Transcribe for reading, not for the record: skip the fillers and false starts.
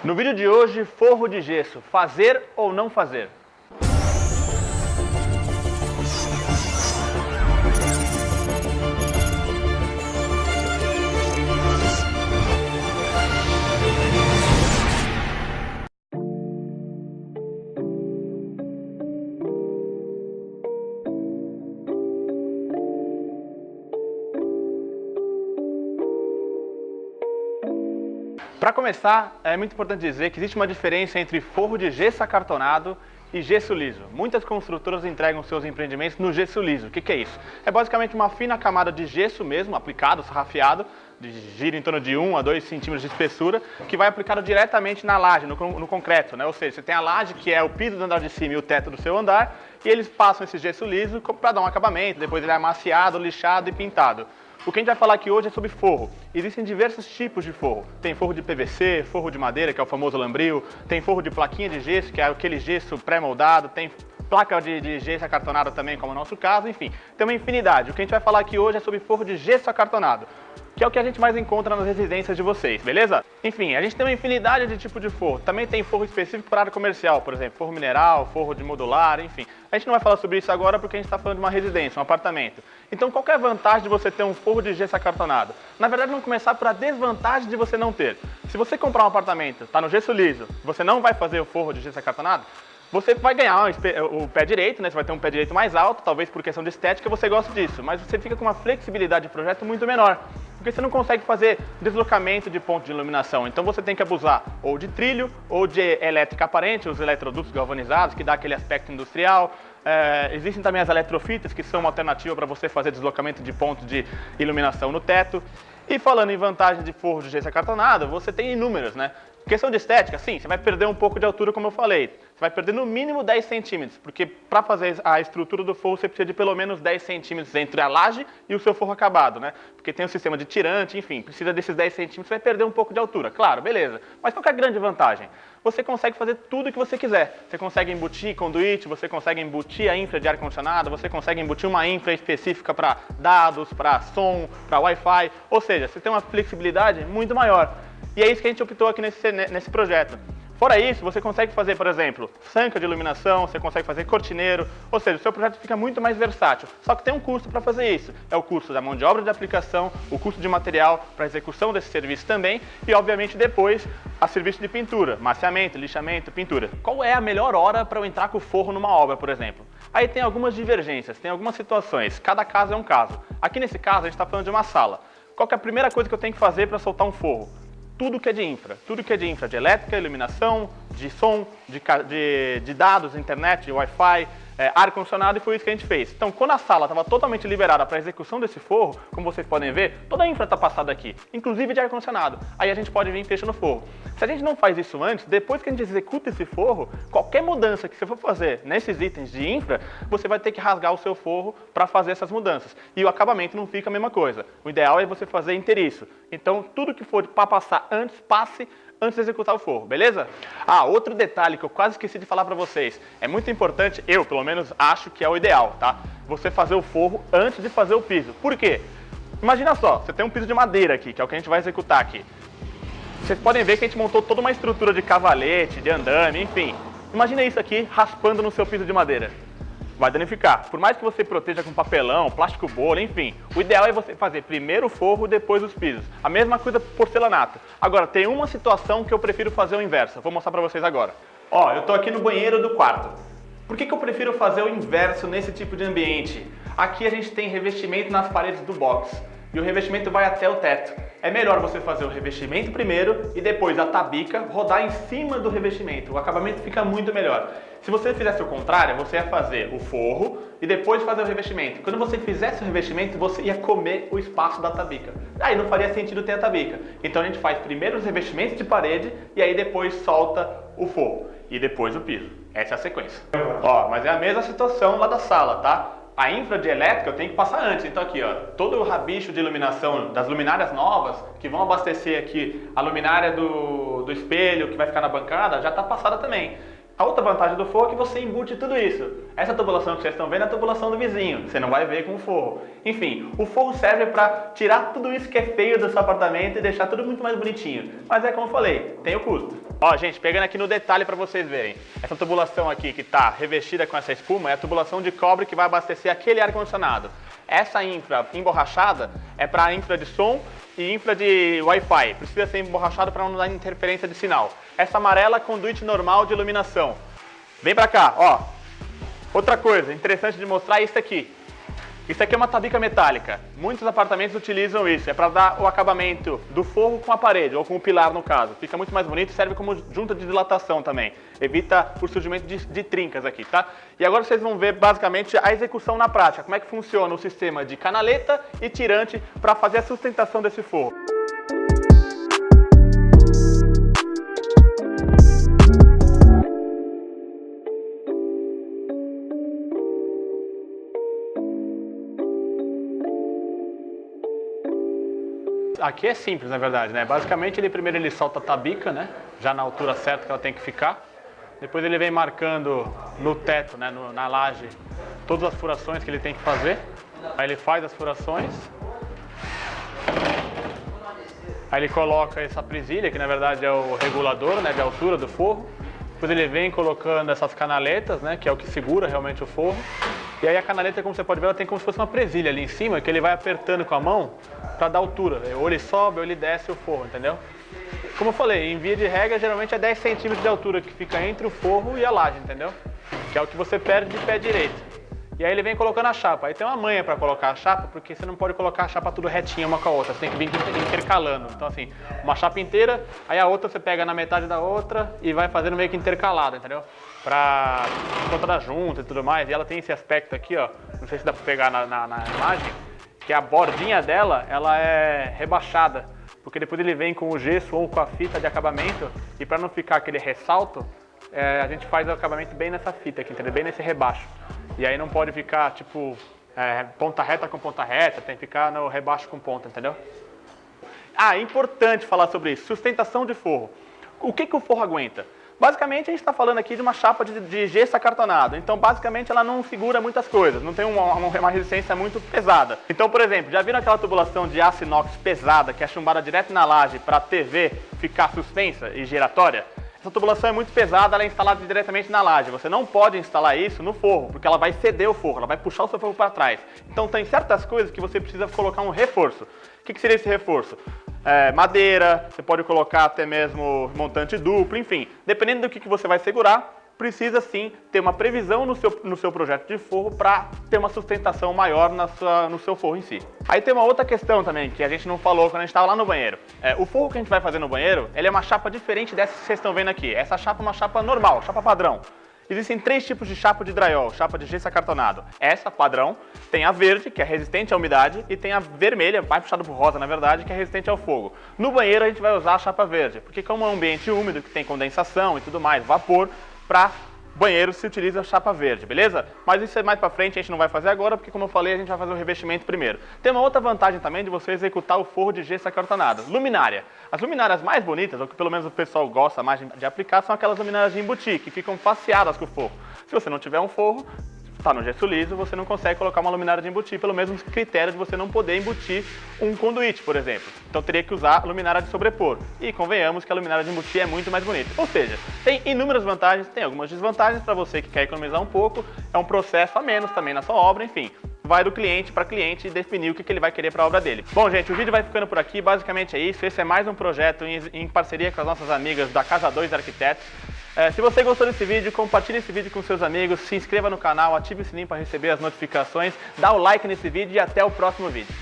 No vídeo de hoje, forro de gesso, fazer ou não fazer? Para começar, é muito importante dizer que existe uma diferença entre forro de gesso acartonado e gesso liso. Muitas construtoras entregam seus empreendimentos no gesso liso. O que é isso? É basicamente uma fina camada de gesso mesmo, aplicado, sarrafiado, de gira em torno de 1 a 2 centímetros de espessura, que vai aplicado diretamente na laje, no concreto, né? Ou seja, você tem a laje, que é o piso do andar de cima e o teto do seu andar, e eles passam esse gesso liso para dar um acabamento, depois ele é amaciado, lixado e pintado. O que a gente vai falar aqui hoje é sobre forro. Existem diversos tipos de forro. Tem forro de PVC, forro de madeira, que é o famoso lambril, tem forro de plaquinha de gesso, que é aquele gesso pré-moldado, tem placa de gesso acartonado também, como é o nosso caso, enfim. Tem uma infinidade. O que a gente vai falar aqui hoje é sobre forro de gesso acartonado, que é o que a gente mais encontra nas residências de vocês, beleza? Enfim, a gente tem uma infinidade de tipos de forro. Também tem forro específico para área comercial, por exemplo, forro mineral, forro de modular, enfim. A gente não vai falar sobre isso agora porque a gente está falando de uma residência, um apartamento. Então, qual que é a vantagem de você ter um forro de gesso acartonado? Na verdade, vamos começar por a desvantagem de você não ter. Se você comprar um apartamento, está no gesso liso, você não vai fazer o forro de gesso acartonado, você vai ganhar o pé direito, né? Você vai ter um pé direito mais alto, talvez por questão de estética você goste disso, mas você fica com uma flexibilidade de projeto muito menor, porque você não consegue fazer deslocamento de ponto de iluminação. Então você tem que abusar ou de trilho ou de elétrica aparente, os eletrodutos galvanizados, que dá aquele aspecto industrial. Existem também as eletrofitas, que são uma alternativa para você fazer deslocamento de ponto de iluminação no teto. E falando em vantagem de forro de gesso acartonado, você tem inúmeras, né? Questão de estética, sim, você vai perder um pouco de altura, como eu falei. Você vai perder no mínimo 10 centímetros, porque para fazer a estrutura do forro você precisa de pelo menos 10 centímetros entre a laje e o seu forro acabado, né? Porque tem um sistema de tirante, enfim, precisa desses 10 centímetros, você vai perder um pouco de altura. Claro, beleza. Mas qual que é a grande vantagem? Você consegue fazer tudo o que você quiser. Você consegue embutir conduíte, você consegue embutir a infra de ar-condicionado, você consegue embutir uma infra específica para dados, para som, para Wi-Fi. Ou seja, você tem uma flexibilidade muito maior. E é isso que a gente optou aqui nesse projeto. Fora isso, você consegue fazer, por exemplo, sanca de iluminação, você consegue fazer cortineiro, ou seja, o seu projeto fica muito mais versátil. Só que tem um custo para fazer isso. É o custo da mão de obra de aplicação, o custo de material para execução desse serviço também e, obviamente, depois, a serviço de pintura, maciamento, lixamento, pintura. Qual é a melhor hora para eu entrar com o forro numa obra, por exemplo? Aí tem algumas divergências, tem algumas situações, cada caso é um caso. Aqui nesse caso, a gente está falando de uma sala. Qual que é a primeira coisa que eu tenho que fazer para soltar um forro? Tudo que é de infra, de elétrica, iluminação, de som, de dados, internet, Wi-Fi, ar-condicionado, e foi isso que a gente fez. Então, quando a sala estava totalmente liberada para a execução desse forro, como vocês podem ver, toda a infra está passada aqui, inclusive de ar-condicionado. Aí a gente pode vir e fecha no forro. Se a gente não faz isso antes, depois que a gente executa esse forro, qualquer mudança que você for fazer nesses itens de infra, você vai ter que rasgar o seu forro para fazer essas mudanças. E o acabamento não fica a mesma coisa. O ideal é você fazer inteiriço. Então, tudo que for para passar antes, passe antes de executar o forro, beleza? Ah, outro detalhe que eu quase esqueci de falar para vocês. É muito importante, eu pelo menos acho que é o ideal, tá? Você fazer o forro antes de fazer o piso. Por quê? Imagina só, você tem um piso de madeira aqui, que é o que a gente vai executar aqui. Vocês podem ver que a gente montou toda uma estrutura de cavalete, de andame, enfim. Imagina isso aqui raspando no seu piso de madeira. Vai danificar. Por mais que você proteja com papelão, plástico bolha, enfim, o ideal é você fazer primeiro o forro, depois os pisos. A mesma coisa porcelanato. Agora, tem uma situação que eu prefiro fazer o inverso. Vou mostrar pra vocês agora. Ó, eu tô aqui no banheiro do quarto. Por que eu prefiro fazer o inverso nesse tipo de ambiente? Aqui a gente tem revestimento nas paredes do box. E o revestimento vai até o teto. É melhor você fazer o revestimento primeiro e depois a tabica rodar em cima do revestimento. O acabamento fica muito melhor. Se você fizesse o contrário, você ia fazer o forro e depois fazer o revestimento. Quando você fizesse o revestimento, você ia comer o espaço da tabica. Aí não faria sentido ter a tabica. Então a gente faz primeiro os revestimentos de parede e aí depois solta o forro. E depois o piso. Essa é a sequência. Ó, mas é a mesma situação lá da sala, tá? A infra de elétrica eu tenho que passar antes. Então aqui, ó, todo o rabicho de iluminação das luminárias novas que vão abastecer aqui a luminária do espelho que vai ficar na bancada já está passada também. A outra vantagem do forro é que você embute tudo isso. Essa tubulação que vocês estão vendo é a tubulação do vizinho, você não vai ver com o forro. Enfim, o forro serve para tirar tudo isso que é feio do seu apartamento e deixar tudo muito mais bonitinho. Mas é como eu falei, tem o custo. Ó, gente, pegando aqui no detalhe para vocês verem. Essa tubulação aqui que está revestida com essa espuma é a tubulação de cobre que vai abastecer aquele ar-condicionado. Essa infra emborrachada é para infra de som e infra de Wi-Fi. Precisa ser emborrachado para não dar interferência de sinal. Essa amarela é conduíte normal de iluminação. Vem pra cá, ó. Outra coisa interessante de mostrar é isso aqui. Isso aqui é uma tabica metálica. Muitos apartamentos utilizam isso. É para dar o acabamento do forro com a parede, ou com o pilar no caso. Fica muito mais bonito e serve como junta de dilatação também. Evita o surgimento de trincas aqui, tá? E agora vocês vão ver basicamente a execução na prática. Como é que funciona o sistema de canaleta e tirante para fazer a sustentação desse forro. Aqui é simples, na verdade, né? Basicamente, primeiro ele solta a tabica, né? Já na altura certa que ela tem que ficar. Depois ele vem marcando no teto, né? Na laje, todas as furações que ele tem que fazer. Aí ele faz as furações. Aí ele coloca essa presilha, que na verdade é o regulador, né? De altura do forro. Depois ele vem colocando essas canaletas, né? Que é o que segura realmente o forro. E aí a canaleta, como você pode ver, ela tem como se fosse uma presilha ali em cima, que ele vai apertando com a mão para dar altura. Ou ele sobe ou ele desce o forro, entendeu? Como eu falei, em via de regra, geralmente é 10 centímetros de altura que fica entre o forro e a laje, entendeu? Que é o que você perde de pé direito. E aí ele vem colocando a chapa. Aí tem uma manha para colocar a chapa, porque você não pode colocar a chapa tudo retinha uma com a outra. Você tem que vir intercalando. Então assim, uma chapa inteira, aí a outra você pega na metade da outra e vai fazendo meio que intercalado, entendeu? Pra conta da junta e tudo mais. E ela tem esse aspecto aqui, ó. Não sei se dá pra pegar na imagem. Que a bordinha dela, ela é rebaixada. Porque depois ele vem com o gesso ou com a fita de acabamento. E para não ficar aquele ressalto, a gente faz o acabamento bem nessa fita aqui, entendeu? Bem nesse rebaixo. E aí não pode ficar, tipo, ponta reta com ponta reta. Tem que ficar no rebaixo com ponta, entendeu? Ah, é importante falar sobre isso. Sustentação de forro. O que o forro aguenta? Basicamente, a gente está falando aqui de uma chapa de gesso acartonado. Então, basicamente, ela não segura muitas coisas. Não tem uma resistência muito pesada. Então, por exemplo, já viram aquela tubulação de aço inox pesada que é chumbada direto na laje para a TV ficar suspensa e giratória? Essa tubulação é muito pesada, ela é instalada diretamente na laje. Você não pode instalar isso no forro, porque ela vai ceder o forro, ela vai puxar o seu forro para trás. Então, tem certas coisas que você precisa colocar um reforço. O que seria esse reforço? Madeira, você pode colocar até mesmo montante duplo, enfim. Dependendo do que você vai segurar, precisa sim ter uma previsão no seu projeto de forro para ter uma sustentação maior no seu forro em si. Aí tem uma outra questão também que a gente não falou quando a gente estava lá no banheiro. O forro que a gente vai fazer no banheiro, ele é uma chapa diferente dessa que vocês estão vendo aqui. Essa chapa é uma chapa normal, chapa padrão. Existem 3 tipos de chapa de drywall, chapa de gesso acartonado. Essa, padrão, tem a verde, que é resistente à umidade, e tem a vermelha, mais puxada pro rosa, na verdade, que é resistente ao fogo. No banheiro a gente vai usar a chapa verde, porque como é um ambiente úmido, que tem condensação e tudo mais, vapor, para banheiro se utiliza a chapa verde, beleza? Mas isso é mais pra frente, a gente não vai fazer agora, porque como eu falei, a gente vai fazer o revestimento primeiro. Tem uma outra vantagem também de você executar o forro de gesso acartonado. Luminária. As luminárias mais bonitas, ou que pelo menos o pessoal gosta mais de aplicar, são aquelas luminárias de embutir, que ficam faceadas com o forro. Se você não tiver um forro, está no gesso liso, você não consegue colocar uma luminária de embutir, pelo mesmo critério de você não poder embutir um conduíte, por exemplo. Então teria que usar a luminária de sobrepor. E convenhamos que a luminária de embutir é muito mais bonita. Ou seja, tem inúmeras vantagens, tem algumas desvantagens para você que quer economizar um pouco, é um processo a menos também na sua obra, enfim. Vai do cliente para cliente definir o que ele vai querer para a obra dele. Bom, gente, o vídeo vai ficando por aqui, basicamente é isso. Esse é mais um projeto em parceria com as nossas amigas da Casa 2 Arquitetos. Se você gostou desse vídeo, compartilhe esse vídeo com seus amigos, se inscreva no canal, ative o sininho para receber as notificações, dá o like nesse vídeo e até o próximo vídeo.